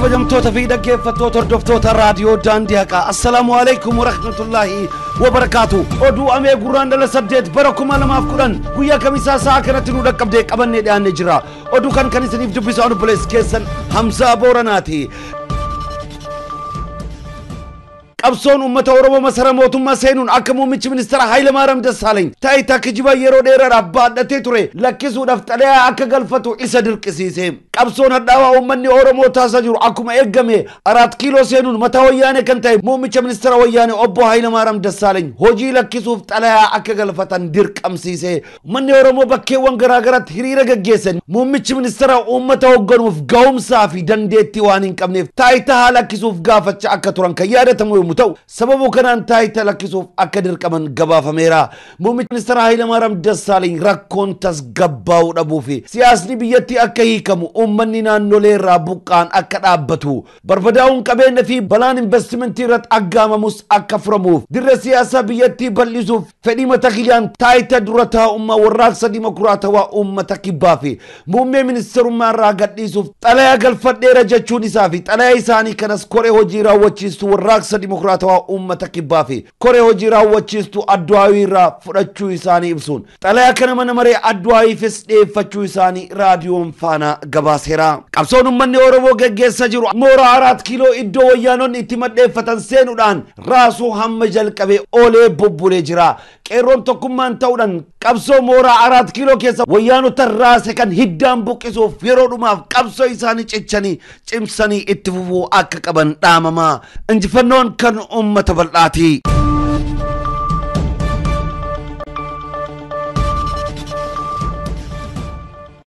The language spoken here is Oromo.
kabajamtoota fi dhaggeeffattoota hordoftoota raadiyoo daandii haqaa assalaamu alaykum warahmatullaahi wabarakaatu. Oduu amee Gurraandhala 8 bara 2010 guyyaa kamisaa sa'a kanatti nu dhaqqabdee qabannee dhiyaannee jira. Oduu kan isiniif dubbisu obboleessi keessan Hamzaa Booranaati. Qabsoon ummata Oromoo masara mootummaa seenuun akka muummichi ministeera Hailemaariam taayitaa kijiba yeroo dheeraadhaaf baadhatee ture lakkisuudhaaf xalayaa akka galfatu isa dirqisiise. Qabsoon hadhaawaa uummanni Oromoo taasisaa jiru akkuma eeggame 4 kiiloo seenuun mataa wayyaanee kan ta'e muummicha ministeera wayyaanee obbo Hailemaariam hojii lakkisuuf xalayaa akka galfatan dirqamsiise. Uummanni Oromoo bakkeewwan garaagaraatti hiriira gaggeessan muummichi ministeera uummata hoogganuuf ga'umsaa fi dandeettii waan hin qabneef taayitaa lakkisuuf gaafachaa akka turan kan yaadatamu ta'u sababu kanaan taayitaa lakkisuuf akka dirqaman gabaafameera. Muummichi ministeera Hailemaariam rakkoon tasgabbaa'uu dhabuu fi siyaasni biyyattii akka hiikamu uummanni naannolee irraa buqqaan akka dhaabbatu barbadaa'uun qabeenya fi balaan investimentii irratti aggaamamus akka furamuuf dirree siyaasaa biyyattii bal'isuuf fedhii mata kiyyaan taayitaa dura taa'ummaa warraaqsa dimokiraatawaa uummata kibbaa fi muummee ministeerummaa irraa gadhiisuuf xalayaa galfadheera jechuun isaa fi xalayaa isaanii kanas koree hojii raawwachiistuu warraaqsa dimokiraatawaa uummata kibbaa fi koree hojii raawwachiistuu adduwaayii irraa fudhachuu isaanii ibsuun xalayaa kana mana maree adduwaayiifis dhiyeeffachuu isaanii raadiyoon faana gabaaseera. Qabsoon uummanni Oromoo gaggeessaa jiru mooraa 4 kiiloo iddoo wayyaanonni itti maddeeffatan seenuudhaan raasuu hamma jalqabee oolee bubbulee jira. Qeerroon tokkummaan ta'uudhaan qabsoo mooraa 4 kiiloo keessa wayyaanota raase kan hiddaan buqqisuuf yeroo dhumaaf qabsoo isaanii cichanii cimsanii itti fufuu akka qaban dhaamama. Injifannoon kan ummata bal'aati.